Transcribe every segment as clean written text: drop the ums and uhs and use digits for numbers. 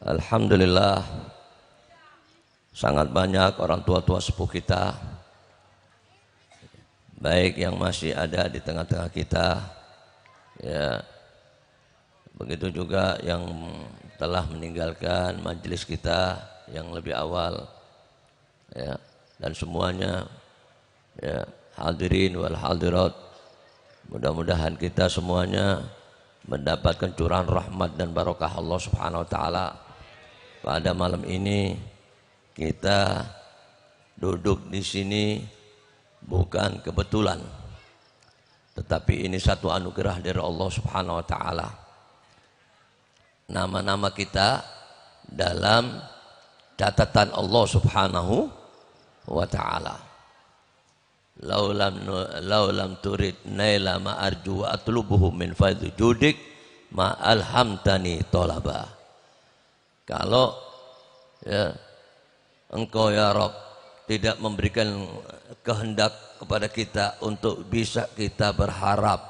Alhamdulillah, sangat banyak orang tua-tua sepuh kita, baik yang masih ada di tengah-tengah kita, ya, begitu juga yang telah meninggalkan majelis kita yang lebih awal, ya, dan semuanya, ya, hadirin wal hadirat, mudah-mudahan kita semuanya mendapatkan curahan rahmat dan barokah Allah Subhanahu wa taala. Pada malam ini kita duduk di sini bukan kebetulan, tetapi ini satu anugerah dari Allah Subhanahu wa taala. Nama-nama kita dalam catatan Allah Subhanahu wa taala. Laulam turid naila ma arju wa atlubuhu min faidhi judik ma alhamtani tolaba. Kalau, ya, Engkau ya Rabb tidak memberikan kehendak kepada kita untuk bisa kita berharap,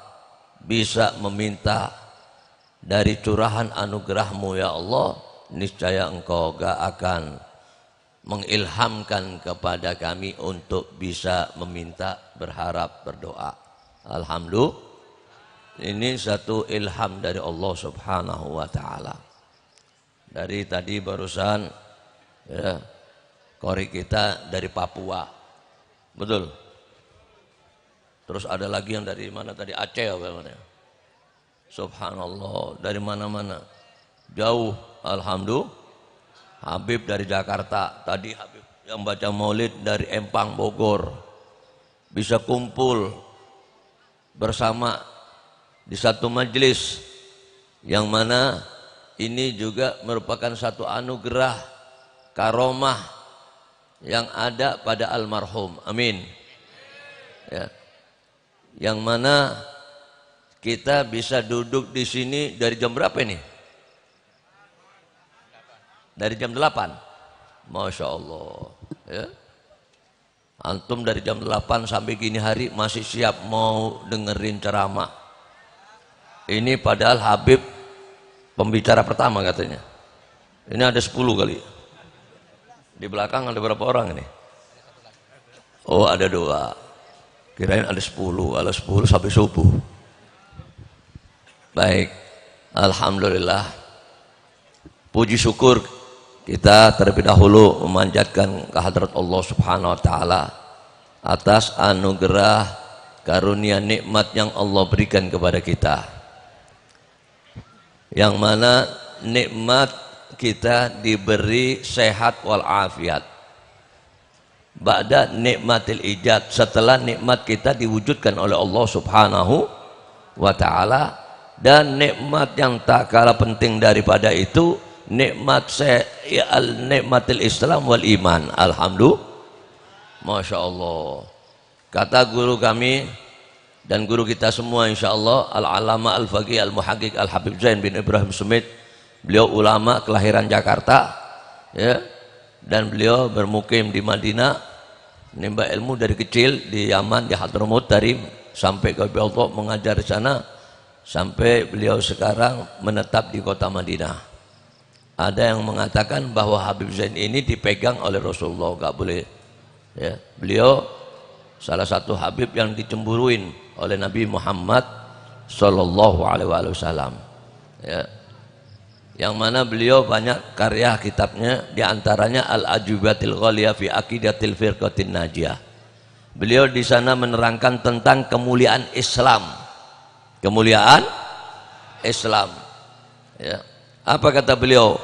bisa meminta dari curahan anugerah-Mu ya Allah, niscaya Engkau gak akan mengilhamkan kepada kami untuk bisa meminta, berharap, berdoa. Alhamdulillah, ini satu ilham dari Allah Subhanahu wa taala. Dari tadi barusan, ya, kori kita dari Papua, betul. Terus ada lagi yang dari mana tadi, Aceh apa namanya? Subhanallah, dari mana-mana, jauh. Alhamdulillah. Habib dari Jakarta, tadi Habib yang baca maulid dari Empang, Bogor, bisa kumpul bersama di satu majelis, yang mana ini juga merupakan satu anugerah karomah yang ada pada almarhum. Amin. Ya. Yang mana kita bisa duduk di sini dari jam berapa ini? Dari jam 8. Masya Allah. Ya. Antum dari jam 8 sampai gini hari masih siap mau dengerin ceramah. Ini padahal Habib pembicara pertama katanya. Ini ada 10 kali. Di belakang ada berapa orang ini? Oh, ada 2. Kirain ada 10. Kalau 10 sampai subuh. Baik. Alhamdulillah. Puji syukur kita terlebih dahulu memanjatkan kehadrat Allah Subhanahu wa taala atas anugerah karunia nikmat yang Allah berikan kepada kita. Yang mana nikmat kita diberi sehat wal afiat. Ba'da nikmatil ijad, setelah nikmat kita diwujudkan oleh Allah Subhanahu wa taala, dan nikmat yang tak kalah penting daripada itu nikmatil Islam wal iman. Alhamdulillah. Masya Allah. Kata guru kami dan guru kita semua insyaallah, Al-Alama Al-Faqih Al-Muhaqqiq Al-Habib Zain bin Ibrahim Sumit. Beliau ulama kelahiran Jakarta, ya, dan beliau bermukim di Madinah, menimba ilmu dari kecil di Yaman, di Hadramut, dari sampai ke Allah mengajar di sana sampai beliau sekarang menetap di kota Madinah. Ada yang mengatakan bahwa Habib Zain ini dipegang oleh Rasulullah, enggak boleh, ya. Beliau salah satu Habib yang dicemburuin oleh Nabi Muhammad sallallahu alaihi wasallam, ya. Yang mana beliau banyak karya kitabnya, diantaranya Al-Ajubatil Ghaliyah fi Aqidatil Firqatin Najiyah. Beliau di sana menerangkan tentang kemuliaan Islam. Kemuliaan Islam. Ya. Apa kata beliau?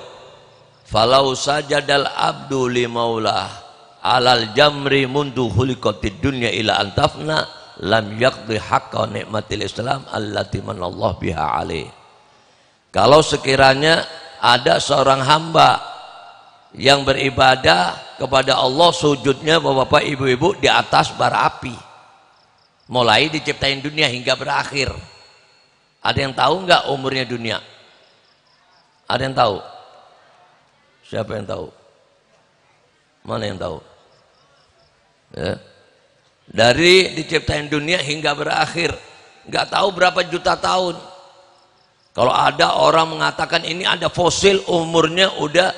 Falau sajadal abdu li maulah alal jamri mundu khuliqatid dunya ila antafna lam yaqdi haqqa nikmatil Islam allati manallahu biha alaih. Kalau sekiranya ada seorang hamba yang beribadah kepada Allah, sujudnya bapak-bapak ibu-ibu di atas bara api, mulai diciptain dunia hingga berakhir. Ada yang tahu nggak umurnya dunia? Ada yang tahu? Siapa yang tahu? Mana yang tahu? Ya. Dari diciptain dunia hingga berakhir, nggak tahu berapa juta tahun. Kalau ada orang mengatakan ini ada fosil umurnya udah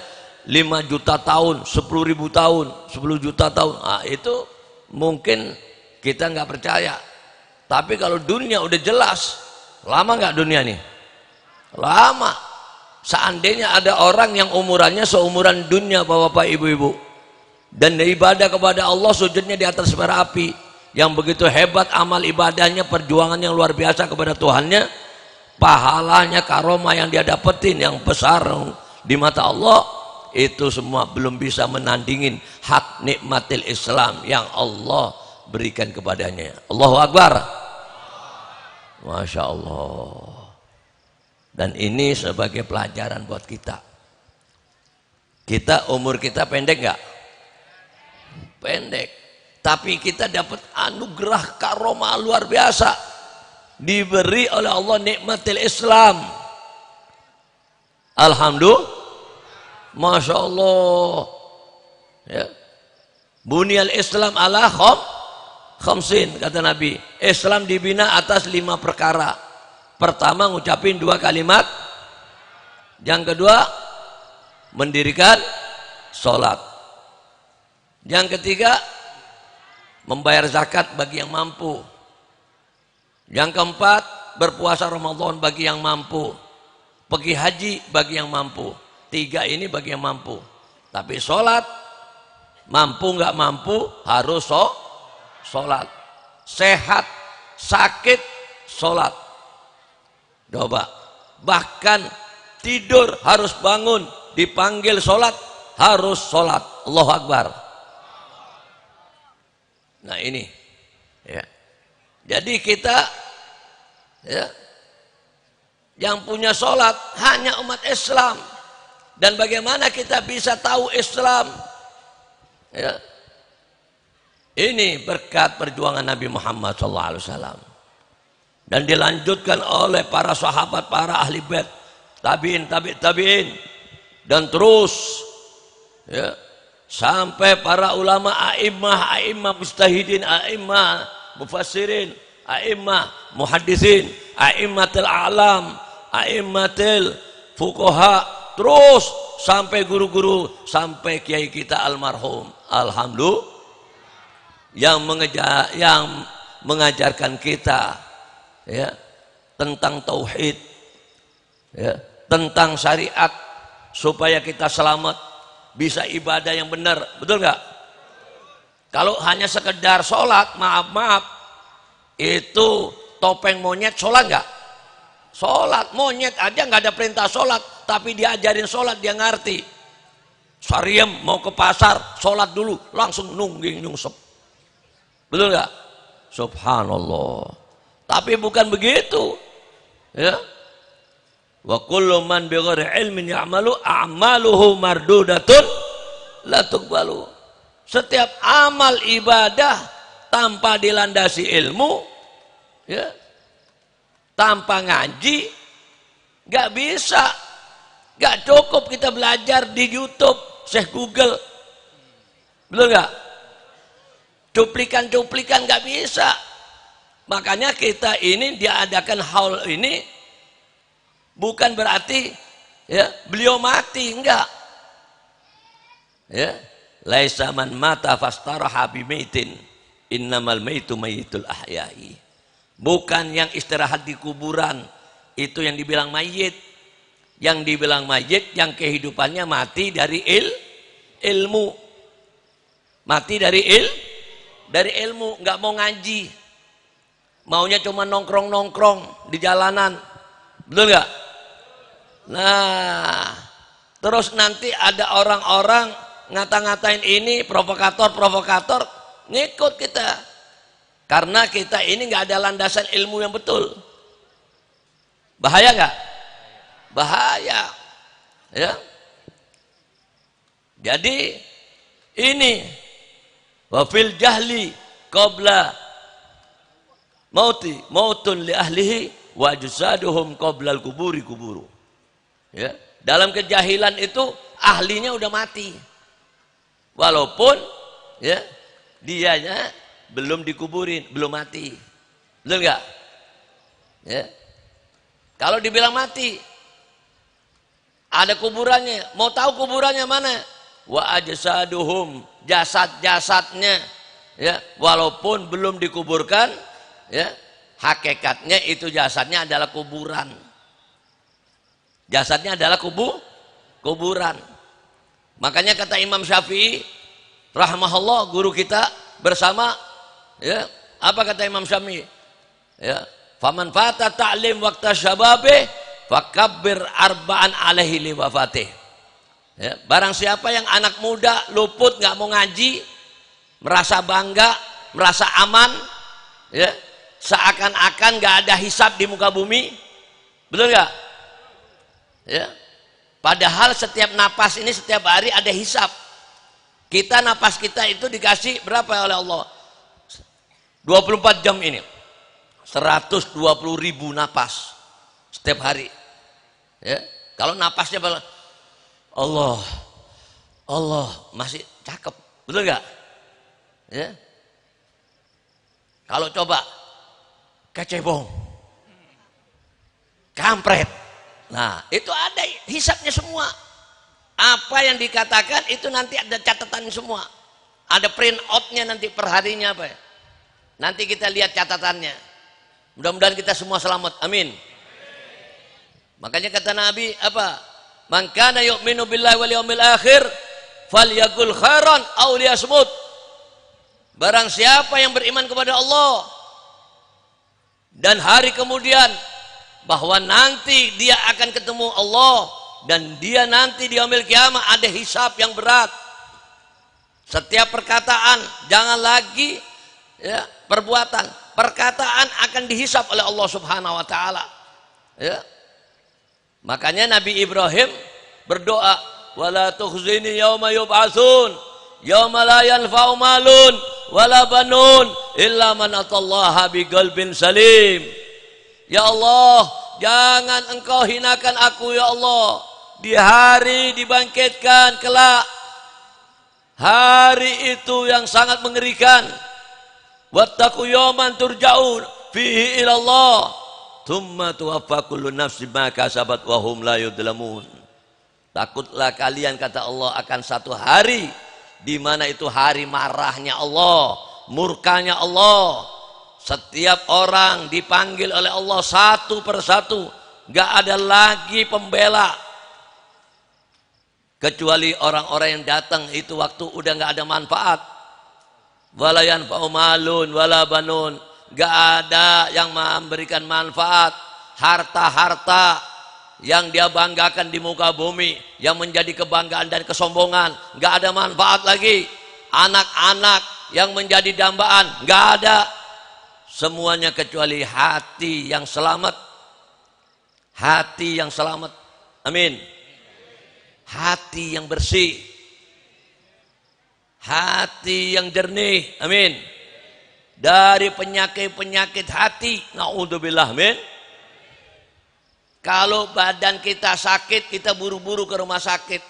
5 juta tahun, 10.000 tahun, 10 juta tahun, nah, itu mungkin kita nggak percaya. Tapi kalau dunia udah jelas, lama nggak dunia nih? Lama. Seandainya ada orang yang umurannya seumuran dunia, bapak-bapak, ibu-ibu, dan ibadah kepada Allah sujudnya di atas bara api, yang begitu hebat amal ibadahnya, perjuangan yang luar biasa kepada Tuhannya, pahalanya, karomah yang dia dapetin yang besar di mata Allah, itu semua belum bisa menandingin hak nikmatil Islam yang Allah berikan kepadanya. Allahu Akbar. Masya Allah. Dan ini sebagai pelajaran buat kita. Umur kita pendek nggak? Pendek. Tapi kita dapat anugerah karomah luar biasa. Diberi oleh Allah nikmatil Islam. Alhamdulillah. Masya Allah. Ya. Bunyal Islam ala khamsin, kata Nabi. Islam dibina atas 5 perkara. Pertama, ngucapin 2 kalimat. Yang kedua, mendirikan sholat. Yang ketiga, membayar zakat bagi yang mampu. Yang keempat, berpuasa Ramadan bagi yang mampu. Pergi haji bagi yang mampu. 3 ini bagi yang mampu. Tapi sholat, mampu nggak mampu harus sholat. Sehat, sakit, sholat. Coba. Bahkan tidur harus bangun, dipanggil sholat, harus sholat. Allahu Akbar. Nah ini, ya. Jadi kita, ya, yang punya sholat hanya umat Islam. Dan bagaimana kita bisa tahu Islam? Ya. Ini berkat perjuangan Nabi Muhammad SAW. Dan dilanjutkan oleh para sahabat, para ahli bait, tabi'in, dan terus, ya, sampai para ulama, a'immah mustahidin, a'immah mufassirin, a'immah muhaddisin, a'immatul a'lam, a'immatul fuqaha, terus sampai guru-guru, sampai kiai kita almarhum, alhamdulillah, yang mengajarkan kita, ya, tentang tauhid, ya, tentang syariat, supaya kita selamat, bisa ibadah yang benar. Betul nggak? Kalau hanya sekedar sholat, maaf, itu topeng monyet, sholat nggak? Sholat, monyet aja nggak ada perintah sholat, tapi diajarin sholat, dia ngerti. Sariem mau ke pasar, sholat dulu, langsung nungging nyungsep. Betul nggak? Subhanallah. Tapi bukan begitu, ya. Wa kullu man bighairi ilmin ya'malu a'maluhu mardudatun la tuqbalu. Setiap amal ibadah tanpa dilandasi ilmu, ya, tanpa ngaji, gak bisa. Gak cukup kita belajar di YouTube, Syekh Google. Betul gak? Cuplikan gak bisa. Makanya kita ini diadakan haul ini bukan berarti, ya, beliau mati, enggak. Ya. Laisa man mata fastaraha bimaitin, innamal maitu mayitul ahya'i. Bukan yang istirahat di kuburan itu yang dibilang mayit. Yang dibilang mayit yang kehidupannya mati dari ilmu. Mati dari ilmu, nggak mau ngaji. Maunya cuma nongkrong di jalanan. Betul nggak? Nah, terus nanti ada orang-orang ngata-ngatain ini, provokator, ngikut kita. Karena kita ini nggak ada landasan ilmu yang betul. Bahaya nggak? Bahaya. Ya. Jadi ini wafil jahli qabla mautun li ahlihi wa jusaduhum qabla al-kuburi kuburu. Ya. Dalam kejahilan itu ahlinya udah mati. Walaupun, ya, dianya belum dikuburin, belum mati. Betul nggak? Ya. Kalau dibilang mati, ada kuburannya. Mau tahu kuburannya mana? Wa ajsaduhum, jasad-jasadnya, ya, walaupun belum dikuburkan, ya, hakikatnya itu jasadnya adalah kuburan. Jasadnya adalah kuburan. Makanya kata Imam Syafi'i rahimahullah, guru kita bersama, ya, apa kata Imam Syafi'i? Ya, faman fata ta'lim waqta syababe fakabbir arba'an alaihi liwafatih. Ya, barang siapa yang anak muda luput nggak mau ngaji, merasa bangga, merasa aman, ya, seakan-akan nggak ada hisab di muka bumi, betul nggak? Ya, padahal setiap napas ini setiap hari ada hisab. Kita napas kita itu dikasih berapa oleh Allah? 24 jam ini 120.000 napas setiap hari, ya. Kalau napasnya Allah masih cakep, betul nggak? Ya. Kalau coba kecebong, kampret, nah itu ada hisapnya semua. Apa yang dikatakan itu nanti ada catatan semua, ada print outnya nanti per harinya apa ya? Nanti kita lihat catatannya. Mudah-mudahan kita semua selamat, amin. Makanya kata Nabi apa? Man kana yu'minu billahi wal yawmil akhir falyakul khairan aw liyasmut. Barang siapa yang beriman kepada Allah dan hari kemudian, bahwa nanti dia akan ketemu Allah dan dia nanti di yaumil kiamah ada hisab yang berat. Setiap perkataan, jangan lagi, ya, perbuatan. Perkataan akan dihisab oleh Allah Subhanahu wa taala. Ya. Makanya Nabi Ibrahim berdoa, wala tukhzini yauma yub'atsun yauma la yanfa'u malun wala banun illa man atallaha biqalbin salim. Ya Allah, jangan engkau hinakan aku ya Allah di hari dibangkitkan kelak. Hari itu yang sangat mengerikan. Wattaqu yawman turja'un fihi ila Allah thumma tuwaffa kullu nafsin ma kasabat wa hum la yudlamun. Takutlah kalian, kata Allah, akan satu hari di mana itu hari marahnya Allah, murkanya Allah. Setiap orang dipanggil oleh Allah satu persatu, gak ada lagi pembela kecuali orang-orang yang datang itu waktu udah gak ada manfaat. Wala yanfa'u malun wala banun, gak ada yang memberikan manfaat. Harta-harta yang dia banggakan di muka bumi, yang menjadi kebanggaan dan kesombongan, gak ada manfaat lagi. Anak-anak yang menjadi dambaan, gak ada. Semuanya kecuali hati yang selamat. Hati yang selamat, amin. Hati yang bersih, hati yang jernih, amin, dari penyakit-penyakit hati, naudzubillah, amin. Kalau badan kita sakit, kita buru-buru ke rumah sakit,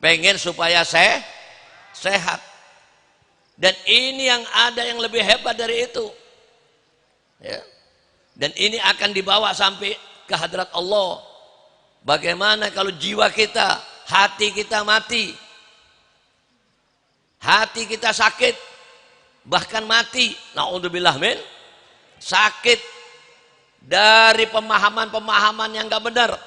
pengen supaya sehat. Dan ini yang ada yang lebih hebat dari itu, ya. Dan ini akan dibawa sampai ke hadrat Allah. Bagaimana kalau jiwa kita, hati kita mati, hati kita sakit, bahkan mati, naudzubillah min, sakit dari pemahaman-pemahaman yang gak benar,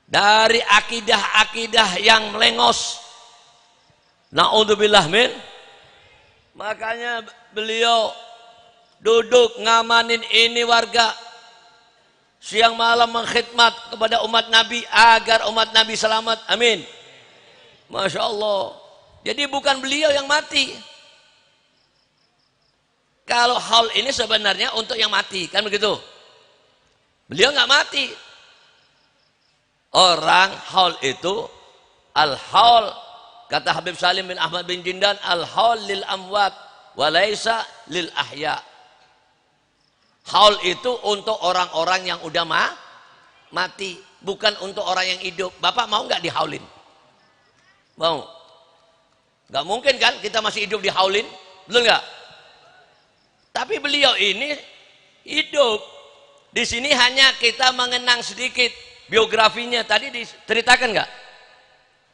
dari akidah-akidah yang melengos, naudzubillah min. Makanya beliau duduk ngamanin ini warga, siang malam mengkhidmat kepada umat Nabi agar umat Nabi selamat, amin. Masya Allah. Jadi bukan beliau yang mati. Kalau haul ini sebenarnya untuk yang mati, kan begitu? Beliau nggak mati. Orang haul itu al-haul, kata Habib Salim bin Ahmad bin Jindan, al-haul lil amwat walaysa lil ahya. Haul itu untuk orang-orang yang udah mati, bukan untuk orang yang hidup. Bapak mau nggak dihaulin? Mau? Nggak mungkin kan kita masih hidup dihaulin, betul nggak? Tapi beliau ini hidup, Di sini hanya kita mengenang sedikit biografinya. Tadi diceritakan nggak?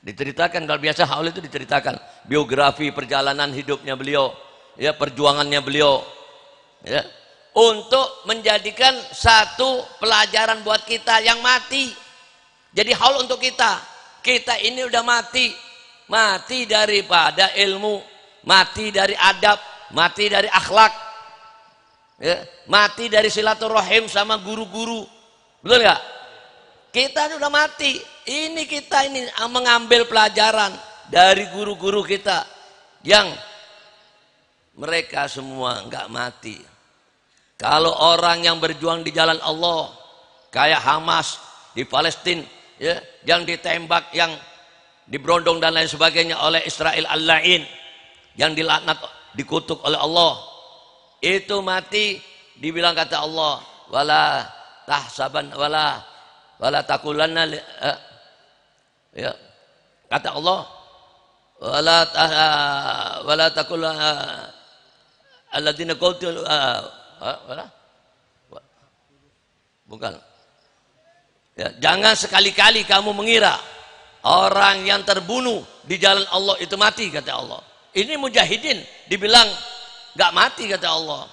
Diceritakan, kalau biasa haul itu diceritakan biografi perjalanan hidupnya beliau, ya, perjuangannya beliau, ya, untuk menjadikan satu pelajaran buat kita yang mati. Jadi haul untuk kita. Kita ini udah mati daripada ilmu, mati dari adab, mati dari akhlak, ya, mati dari silaturahim sama guru-guru, betul nggak? Kita ini udah mati. Ini kita ini mengambil pelajaran dari guru-guru kita yang mereka semua nggak mati. Kalau orang yang berjuang di jalan Allah kayak Hamas di Palestina, ya, yang ditembak, yang diberondong dan lain sebagainya oleh Israel al-La'in, yang dilaknat, dikutuk oleh Allah, itu mati, dibilang kata Allah, wala tahsaban wala taqulanna, ya, kata Allah, wala taqul alladzina qutilu, bukan, ya, jangan sekali-kali kamu mengira orang yang terbunuh di jalan Allah itu mati, kata Allah. Ini mujahidin dibilang gak mati, kata Allah.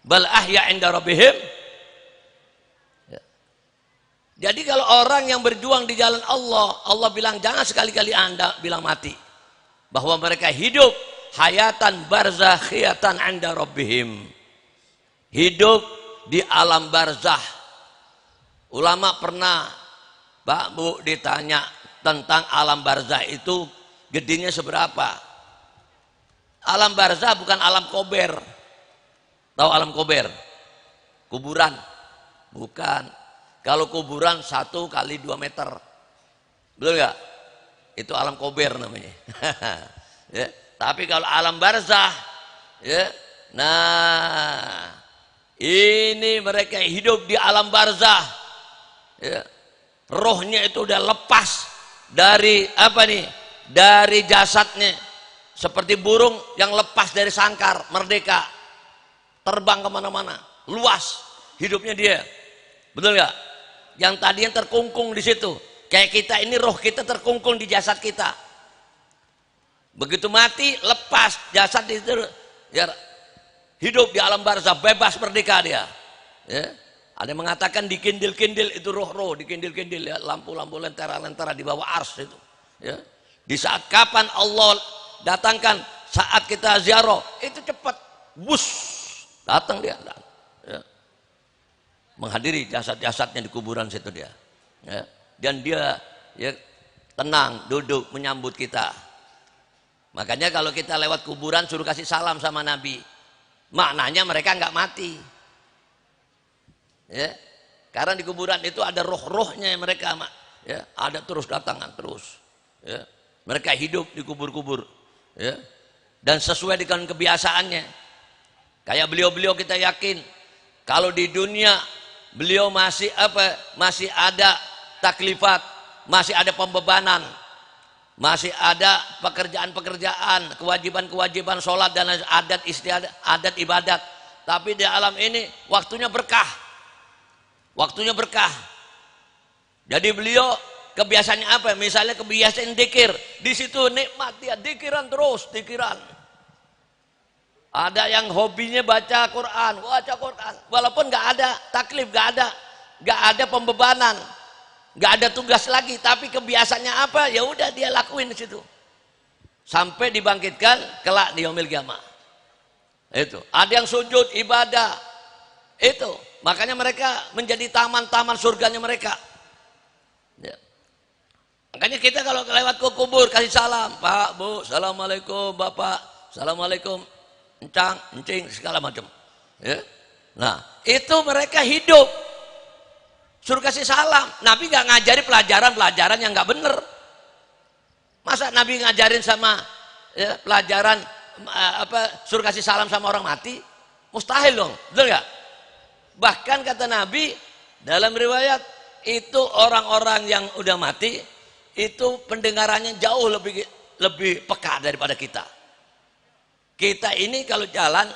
Bal ahya inda rabbihim. Jadi kalau orang yang berjuang di jalan Allah, Allah bilang jangan sekali-kali Anda bilang mati. Bahwa mereka hidup hayatan barzakhiyatan inda rabbihim. Hidup di alam barzah. Ulama pernah, Pak Bu, ditanya tentang alam barzah itu gedenya seberapa. Alam barzah bukan alam kober. Tahu alam kober? Kuburan? Bukan. Kalau kuburan 1 kali 2 meter, betul nggak? Itu alam kober namanya. Ya. Tapi kalau alam barzah, ya, nah ini mereka hidup di alam barzah, ya. Rohnya itu udah lepas dari apa nih? Dari jasadnya, seperti burung yang lepas dari sangkar, merdeka, terbang kemana-mana, luas hidupnya dia, betul nggak? Yang tadinya terkungkung di situ, kayak kita ini roh kita terkungkung di jasad kita. Begitu mati, lepas jasad itu, ya, hidup di alam barzah, bebas merdeka dia. Ya. Ada yang mengatakan dikindil-kindil itu roh-roh, dikindil-kindil, ya, lampu-lampu lentera-lentera di bawah ars itu. Ya. Di saat kapan Allah datangkan, saat kita ziarah, itu cepat, bus, datang dia. Ya. Menghadiri jasad-jasadnya di kuburan situ dia, ya. Dan dia, ya, tenang duduk menyambut kita. Makanya kalau kita lewat kuburan suruh kasih salam sama Nabi, maknanya mereka nggak mati, ya. Karena di kuburan itu ada roh-rohnya mereka, ya, ada terus datangan terus, ya. Mereka hidup di kubur-kubur, ya. Dan sesuai dengan kebiasaannya, kayak beliau-beliau kita yakin kalau di dunia beliau masih masih ada taklifat, masih ada pembebanan, masih ada pekerjaan-pekerjaan, kewajiban-kewajiban sholat dan adat istiadat, adat ibadat. Tapi di alam ini waktunya berkah, waktunya berkah. Jadi beliau kebiasaannya apa? Misalnya kebiasaan dikir, di situ nikmat dia, dikiran terus, dikiran. Ada yang hobinya baca Quran, walaupun nggak ada taklif, nggak ada pembebanan, nggak ada tugas lagi, tapi kebiasaannya apa? Ya udah dia lakuin di situ, sampai dibangkitkan kelak di yaumil qiyamah. Itu ada yang sujud ibadah, itu makanya mereka menjadi taman-taman surganya mereka. Ya. Makanya kita kalau lewat ke kubur kasih salam, Pak, Bu, assalamualaikum, Bapak, assalamualaikum. Encang, encing, segala macam, ya. Nah itu mereka hidup suruh kasih salam. Nabi nggak ngajari pelajaran yang nggak bener. Masa Nabi ngajarin sama, ya, pelajaran suruh kasih salam sama orang mati? Mustahil dong, betul nggak? Bahkan kata Nabi dalam riwayat itu orang-orang yang udah mati itu pendengarannya jauh lebih peka daripada kita. Kita ini kalau jalan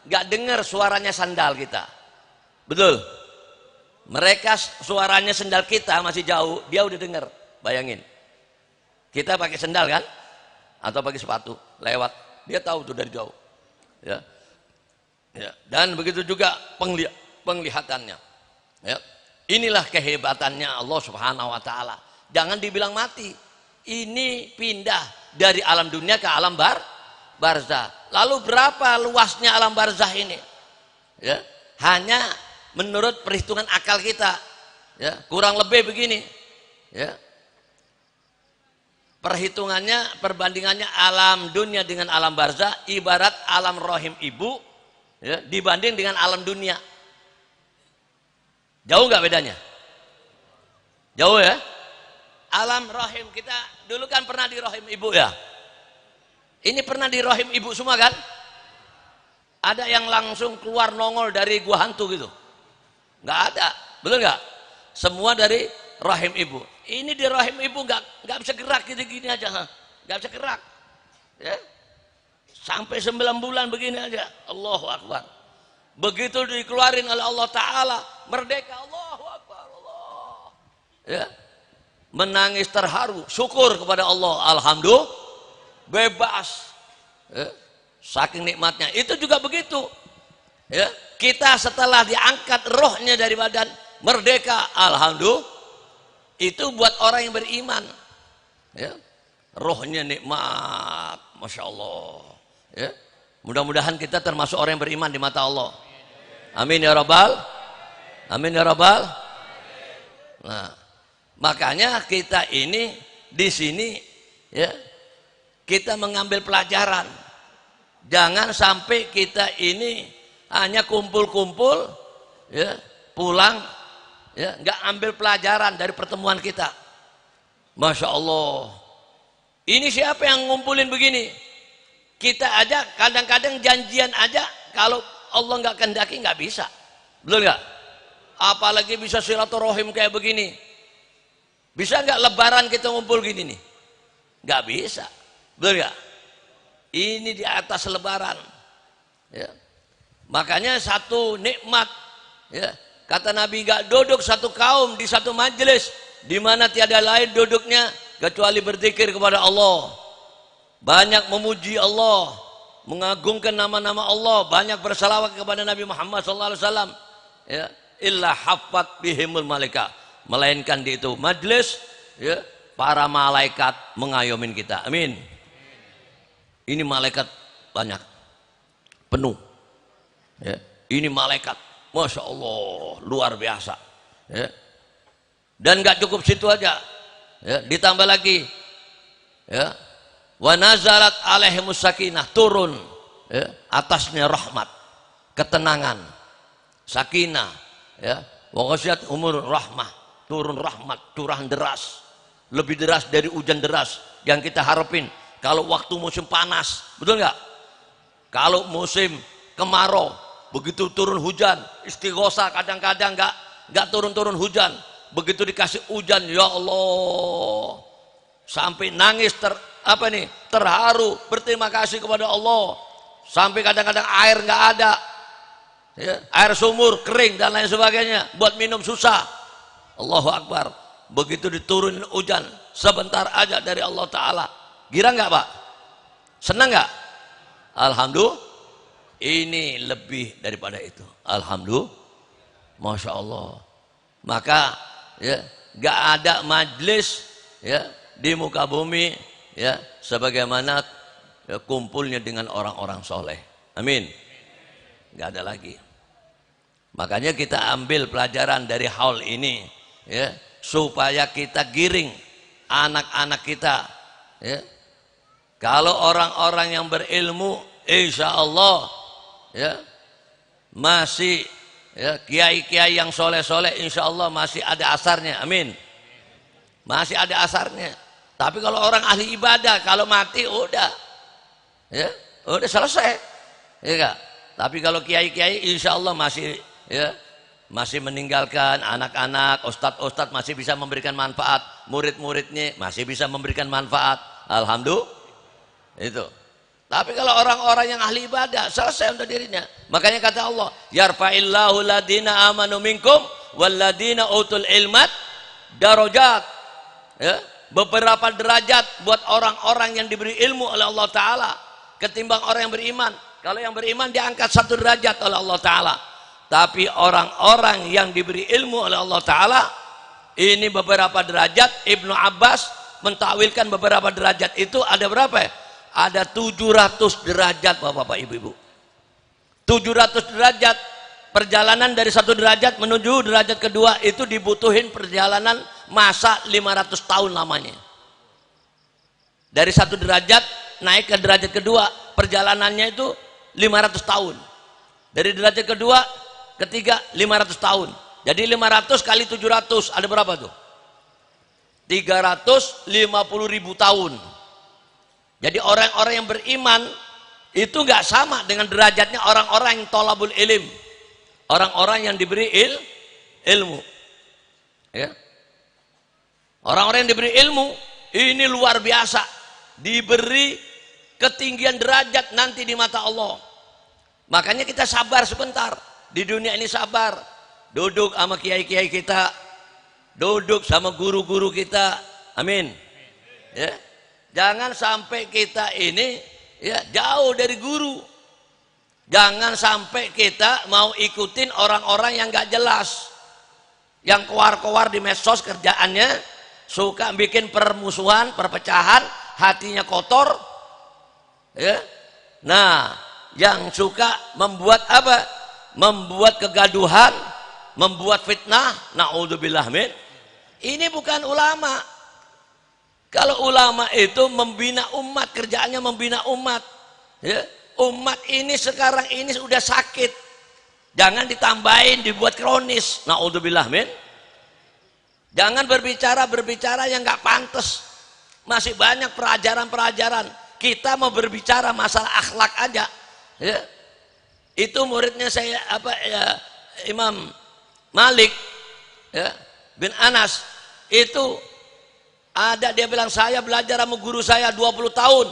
nggak dengar suaranya sandal kita, Betul. Mereka suaranya sendal kita masih jauh, dia udah dengar. Bayangin. Kita pakai sendal kan? Atau pakai sepatu, lewat. Dia tahu tuh dari jauh. Ya. Ya. Dan begitu juga penglihatannya. Ya. Inilah kehebatannya Allah Subhanahu wa taala. Jangan dibilang mati. Ini pindah dari alam dunia ke alam barzah. Lalu berapa luasnya alam barzah ini? Ya. Hanya menurut perhitungan akal kita. Ya, kurang lebih begini. Ya. Perhitungannya, perbandingannya alam dunia dengan alam barzah ibarat alam rahim ibu, ya, dibanding dengan alam dunia. Jauh nggak bedanya? Jauh ya? Alam rahim kita dulu kan pernah di rahim ibu ya. Ini pernah di rahim ibu semua kan? Ada yang langsung keluar nongol dari gua hantu gitu? Nggak ada, betul nggak? Semua dari rahim ibu. Ini di rahim ibu nggak bisa gerak gini-gini aja, nggak bisa gerak. Ya. Sampai 9 bulan begini aja. Allahu Akbar. Begitu dikeluarin oleh Allah Ta'ala, merdeka. Allahu Akbar, Allah. Ya. Menangis terharu, syukur kepada Allah. Alhamdulillah, bebas. Ya. Saking nikmatnya. Itu juga begitu. Ya. Kita setelah diangkat rohnya dari badan, merdeka. Alhamdulillah. Itu buat orang yang beriman. Ya. Rohnya nikmat. Masya Allah. Ya. Mudah-mudahan kita termasuk orang yang beriman di mata Allah. Amin ya Rabbal. Amin ya Rabbal. Nah, makanya kita ini di sini ya, kita mengambil pelajaran. Jangan sampai kita ini hanya kumpul-kumpul ya, pulang ya, nggak ambil pelajaran dari pertemuan kita. Masya Allah. Ini siapa yang ngumpulin begini? Kita aja kadang-kadang janjian aja, kalau Allah nggak kehendaki nggak bisa, betul nggak? Apalagi bisa silaturahim kayak begini. Bisa nggak lebaran kita ngumpul gini nih? Nggak bisa, betul nggak? Ini di atas lebaran. Ya. Makanya satu nikmat. Ya. Kata Nabi, nggak duduk satu kaum di satu majelis di mana tiada lain duduknya kecuali berzikir kepada Allah. Banyak memuji Allah, mengagungkan nama-nama Allah, banyak bersalawat kepada Nabi Muhammad SAW. Ya, illa haffat bihimul malaika, melainkan di itu majlis, ya, para malaikat mengayomin kita. Amin. Ini malaikat banyak, penuh. Ya, ini malaikat, masya Allah, luar biasa. Ya. Dan nggak cukup situ aja, ya, ditambah lagi, ya. Wa nazalat alaihimus sakinah, turun ya, atasnya rahmat, ketenangan, sakinah ya, wa ghasyat umur rahmah, turun rahmat, curahan deras, lebih deras dari hujan deras yang kita harapin kalau waktu musim panas, betul nggak? Kalau musim kemarau begitu turun hujan, istighosah kadang-kadang nggak turun-turun hujan, begitu dikasih hujan ya Allah sampai nangis terharu, berterima kasih kepada Allah, sampai kadang-kadang air nggak ada, ya, air sumur kering dan lain sebagainya, buat minum susah. Allahu Akbar. Begitu diturunin hujan sebentar aja dari Allah Ta'ala, gira nggak Pak? Senang nggak? Alhamdulillah. Ini lebih daripada itu. Alhamdulillah, masya Allah. Maka ya nggak ada majlis ya di muka bumi ya sebagaimana ya, kumpulnya dengan orang-orang soleh. Amin. Nggak ada lagi. Makanya kita ambil pelajaran dari haul ini ya, supaya kita giring anak-anak kita ya. Kalau orang-orang yang berilmu insya Allah ya, masih ya, kiai-kiai yang soleh-soleh insya Allah masih ada asarnya. Amin. Masih ada asarnya. Tapi kalau orang ahli ibadah, kalau mati udah, ya, udah selesai, ya gak? Tapi kalau kiai-kiai, insya Allah masih, ya, masih meninggalkan anak-anak, ustadz-ustadz masih bisa memberikan manfaat, murid-muridnya masih bisa memberikan manfaat. Alhamdulillah, itu. Tapi kalau orang-orang yang ahli ibadah, selesai untuk dirinya. Makanya kata Allah, yarfa'illahu ladina amanu minkum walladina utul ilmat darajat. Ya, beberapa derajat buat orang-orang yang diberi ilmu oleh Allah Ta'ala ketimbang orang yang beriman. Kalau yang beriman diangkat 1 derajat oleh Allah Ta'ala. Tapi orang-orang yang diberi ilmu oleh Allah Ta'ala, ini beberapa derajat. Ibnu Abbas mentakwilkan beberapa derajat itu ada berapa ya? Ada 700 derajat Bapak-bapak Ibu-ibu. 700 derajat. Perjalanan dari 1 derajat menuju derajat kedua itu dibutuhin perjalanan masa 500 tahun lamanya. Dari 1 derajat naik ke derajat kedua, perjalanannya itu 500 tahun. Dari derajat kedua, ketiga 500 tahun. Jadi 500 kali 700 ada berapa tuh? 350.000 tahun. Jadi orang-orang yang beriman itu nggak sama dengan derajatnya orang-orang yang tolabul ilim, orang-orang yang diberi ilmu. Ya. Orang-orang yang diberi ilmu ini luar biasa, diberi ketinggian derajat nanti di mata Allah. Makanya kita sabar sebentar di dunia ini, sabar, duduk sama kiai-kiai kita, duduk sama guru-guru kita, amin. Ya. Jangan sampai kita ini ya jauh dari guru. Jangan sampai kita mau ikutin orang-orang yang gak jelas, yang kowar-kowar di medsos kerjaannya, suka bikin permusuhan, perpecahan, hatinya kotor. Ya. Nah, yang suka membuat apa? Membuat kegaduhan, membuat fitnah. Na'udzubillah min. Ini bukan ulama. Kalau ulama itu membina umat, kerjaannya membina umat. Ya. Umat ini sekarang ini sudah sakit. Jangan ditambahin, dibuat kronis. Na'udzubillah min. Jangan berbicara yang nggak pantas. Masih banyak pelajaran-pelajaran. Kita mau berbicara masalah akhlak aja. Ya. Itu muridnya saya Imam Malik ya, bin Anas itu ada, dia bilang saya belajar sama guru saya 20 tahun,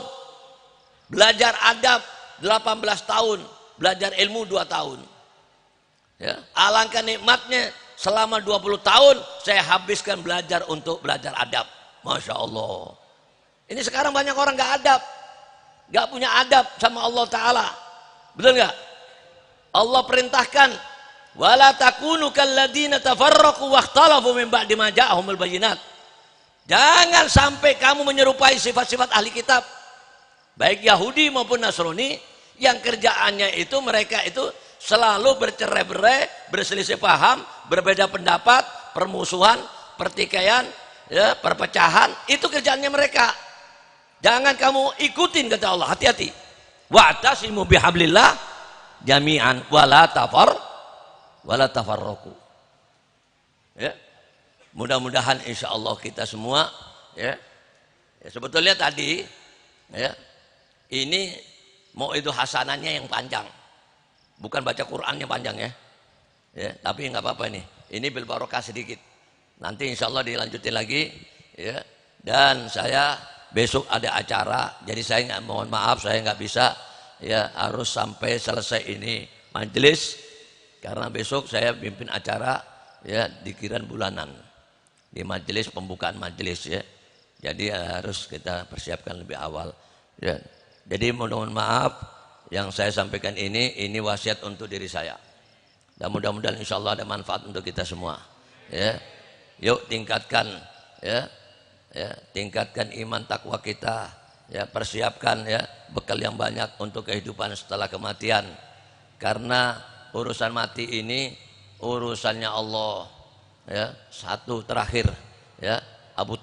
belajar adab 18 tahun, belajar ilmu 2 tahun. Ya. Alangkah nikmatnya selama 20 tahun saya habiskan belajar untuk belajar adab. Masya Allah. Ini sekarang banyak orang gak adab, gak punya adab sama Allah Ta'ala. Betul gak? Allah perintahkan, wala takunu kalladina tafarraqu wakhtalafu min ba'di ma ja'ahumul bayyinat. Jangan sampai kamu menyerupai sifat-sifat ahli kitab, baik Yahudi maupun Nasrani, yang kerjaannya itu mereka itu selalu bercerai-berai, berselisih paham, berbeda pendapat, permusuhan, pertikaian, ya, perpecahan. Itu kerjaannya mereka. Jangan kamu ikutin, kata Allah. Hati-hati. Wa'tasimu bihablillah jami'an wala tafarraqu. Ya. Mudah-mudahan insya Allah kita semua ya, sebetulnya tadi ya, ini mau itu hasanahnya yang panjang, bukan baca Qurannya panjang ya, tapi nggak apa-apa ini bil barokah sedikit, nanti insya Allah dilanjutin lagi ya. Dan saya besok ada acara, jadi saya nggak, mohon maaf saya nggak bisa ya, harus sampai selesai ini majelis, karena besok saya pimpin acara ya dikiran bulanan di majelis, pembukaan majelis ya. Jadi harus kita persiapkan lebih awal ya. Jadi mohon maaf yang saya sampaikan ini wasiat untuk diri saya. Dan mudah-mudahan insya Allah ada manfaat untuk kita semua ya. Yuk tingkatkan ya, tingkatkan iman takwa kita ya, persiapkan ya bekal yang banyak untuk kehidupan setelah kematian. Karena urusan mati ini urusannya Allah. Ya, satu terakhir ya, Abu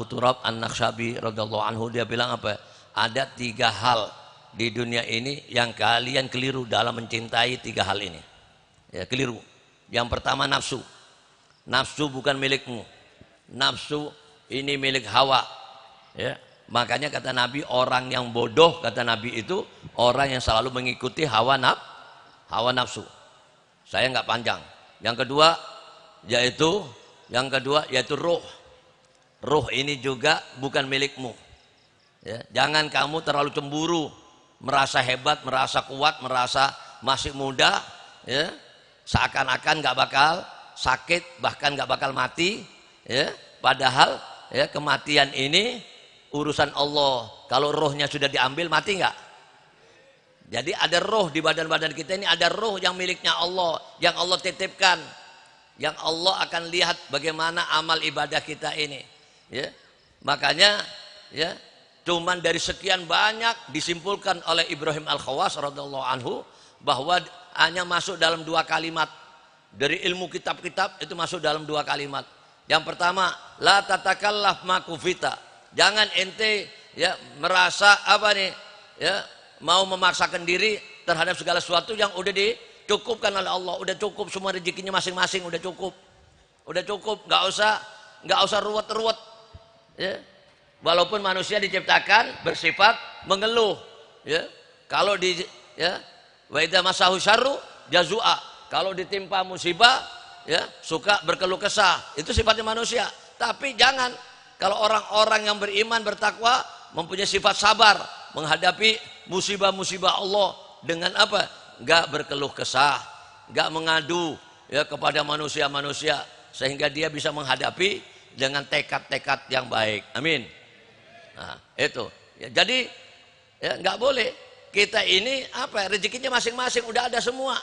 Turab An-Nakshabi radhiyallahu anhu, dia bilang apa? Ada 3 hal di dunia ini yang kalian keliru dalam mencintai 3 hal ini. Ya, keliru. Yang pertama nafsu. Nafsu bukan milikmu. Nafsu ini milik hawa. Ya, makanya kata Nabi, orang yang bodoh, kata Nabi itu orang yang selalu mengikuti hawa nafsu. Saya nggak panjang. Yang kedua yaitu ruh. Ruh ini juga bukan milikmu ya. Jangan kamu terlalu cemburu merasa hebat, merasa kuat, merasa masih muda, ya, seakan-akan nggak bakal sakit, bahkan nggak bakal mati, ya, padahal ya kematian ini urusan Allah. Kalau rohnya sudah diambil, mati nggak? Jadi ada roh di badan-badan kita ini, ada roh yang miliknya Allah, yang Allah titipkan, yang Allah akan lihat bagaimana amal ibadah kita ini, ya. Makanya ya cuman dari sekian banyak disimpulkan oleh Ibrahim Al-Khawas radhiyallahu anhu bahwa hanya masuk dalam 2 kalimat dari ilmu kitab-kitab, itu masuk dalam 2 kalimat. Yang pertama, la tatakallaf ma kufita. Jangan ente ya merasa apa nih ya mau memaksakan diri terhadap segala sesuatu yang udah dicukupkan oleh Allah. Udah cukup semua rezekinya masing-masing, udah cukup, nggak usah ruwet-ruwet, ya. Walaupun manusia diciptakan bersifat mengeluh, ya. Kalau ya wa idza masahu syarru jazua, kalau ditimpa musibah ya suka berkeluh kesah, itu sifatnya manusia. Tapi jangan, kalau orang-orang yang beriman bertakwa mempunyai sifat sabar menghadapi musibah-musibah Allah dengan apa? Enggak berkeluh kesah, enggak mengadu ya kepada manusia-manusia, sehingga dia bisa menghadapi dengan tekad-tekad yang baik. Amin. Nah, itu. Ya, jadi ya enggak boleh kita ini apa? Rezekinya masing-masing udah ada semua.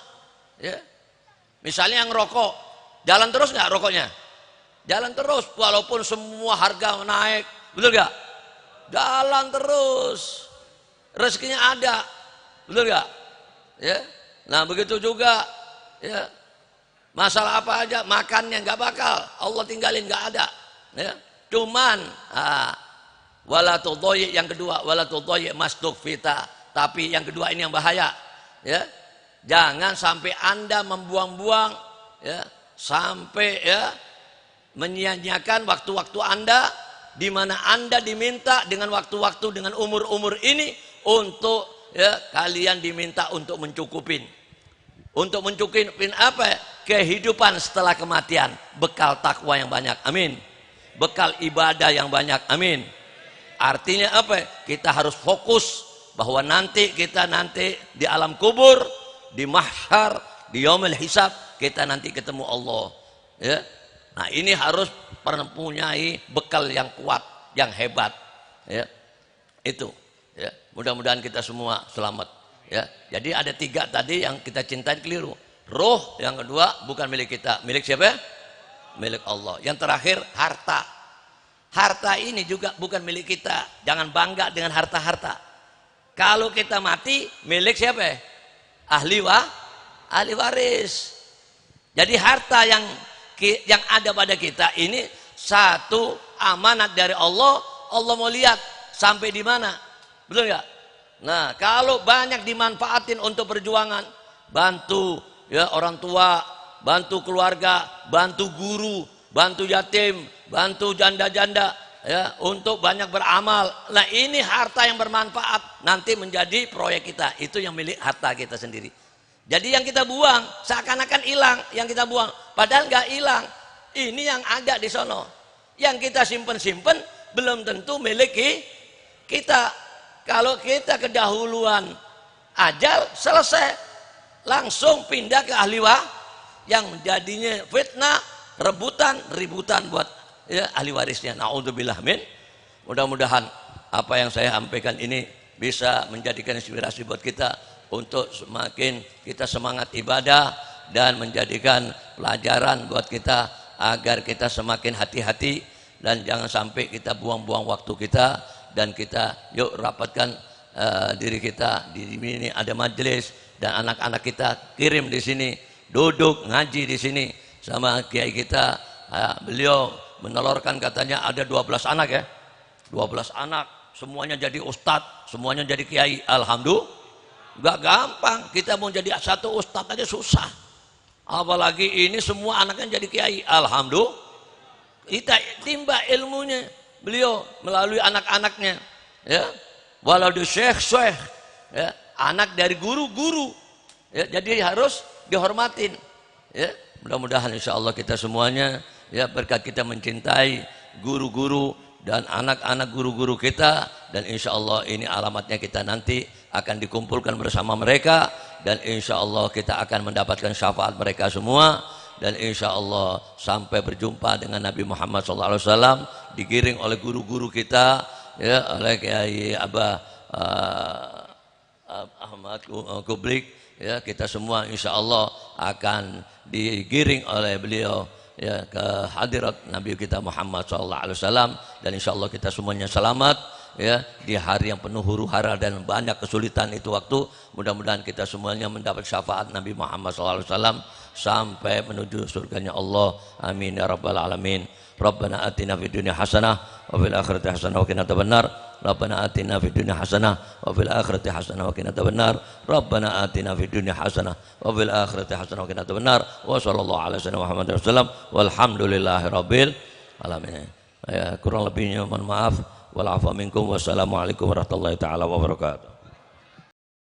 Ya. Misalnya yang rokok, jalan terus enggak rokoknya? Jalan terus walaupun semua harga naik, betul enggak? Jalan terus. Rezekinya ada, betul nggak? Ya, nah begitu juga, ya masalah apa aja makannya nggak bakal Allah tinggalin, nggak ada, ya. Cuman wala tudayyi, yang kedua wala tudayyi masduk fita, tapi yang kedua ini yang bahaya, ya. Jangan sampai Anda membuang-buang, ya, sampai ya menyia-nyiakan waktu-waktu Anda, di mana Anda diminta dengan waktu-waktu dengan umur-umur ini untuk ya kalian diminta untuk mencukupin apa? Kehidupan setelah kematian, bekal takwa yang banyak, amin, bekal ibadah yang banyak, amin. Artinya apa? Kita harus fokus bahwa nanti di alam kubur, di mahsyar, di yaumul hisab, kita nanti ketemu Allah, ya. Nah ini harus mempunyai bekal yang kuat, yang hebat, ya. Itu ya, mudah-mudahan kita semua selamat, ya. Jadi ada 3 tadi yang kita cintai keliru. Roh yang kedua bukan milik kita, milik siapa? Milik Allah. Yang terakhir harta. Harta ini juga bukan milik kita. Jangan bangga dengan harta-harta. Kalau kita mati, milik siapa? Ahli waris. Jadi harta yang ada pada kita ini satu amanat dari Allah. Allah mau lihat sampai di mana, betul nggak? Nah kalau banyak dimanfaatin untuk perjuangan, bantu ya orang tua, bantu keluarga, bantu guru, bantu yatim, bantu janda-janda, ya, untuk banyak beramal. Nah ini harta yang bermanfaat nanti menjadi proyek kita, itu yang milik harta kita sendiri. Jadi yang kita buang seakan-akan hilang, yang kita buang padahal nggak hilang. Ini yang ada di sono, yang kita simpen belum tentu milik kita. Kalau kita kedahuluan ajal, selesai, langsung pindah ke ahli yang jadinya fitnah, ributan buat ya ahli warisnya. Naudzubillah min. Mudah-mudahan apa yang saya sampaikan ini bisa menjadikan inspirasi buat kita untuk semakin kita semangat ibadah dan menjadikan pelajaran buat kita agar kita semakin hati-hati dan jangan sampai kita buang-buang waktu kita. Dan kita yuk rapatkan diri kita, di sini ada majelis dan anak-anak kita kirim di sini, duduk ngaji di sini sama kiai kita. Beliau menelurkan katanya ada 12 anak ya, 12 anak semuanya jadi ustadz, semuanya jadi kiai. Alhamdulillah, gak gampang, kita mau jadi satu ustadz aja susah, apalagi ini semua anaknya jadi kiai. Alhamdulillah, kita timba ilmunya beliau melalui anak-anaknya, ya, walau syekh, ya, anak dari guru, ya, jadi harus dihormatin, ya. Mudah-mudahan insya Allah kita semuanya, ya, berkat kita mencintai guru-guru dan anak-anak guru-guru kita, dan insya Allah ini alamatnya kita nanti akan dikumpulkan bersama mereka, dan insya Allah kita akan mendapatkan syafaat mereka semua, dan insya Allah sampai berjumpa dengan Nabi Muhammad SAW, digiring oleh guru-guru kita, ya, oleh Kiai Abah Ahmad Kublik, ya, kita semua insya Allah akan digiring oleh beliau, ya, ke hadirat Nabi kita Muhammad SAW, dan insya Allah kita semuanya selamat, ya, di hari yang penuh huru-hara dan banyak kesulitan itu waktu. Mudah-mudahan kita semuanya mendapat syafaat Nabi Muhammad SAW sampai menuju surganya Allah. Amin ya rabbal alamin. Rabbana atina fid dunya hasanah wa fil akhirati hasanah wa qina adzabannar. Rabbana atina fid dunya hasanah wa fil akhirati hasanah wa qina adzabannar. Rabbana atina fid dunya hasanah wa fil akhirati hasanah wa qina adzabannar. Wa sallallahu ala sayyidina Muhammadin wasallam walhamdulillahi rabbil alamin. Ya, kurang lebihnya mohon maaf. Wal afu minkum. Wassalamualaikum warahmatullahi taala wabarakatuh.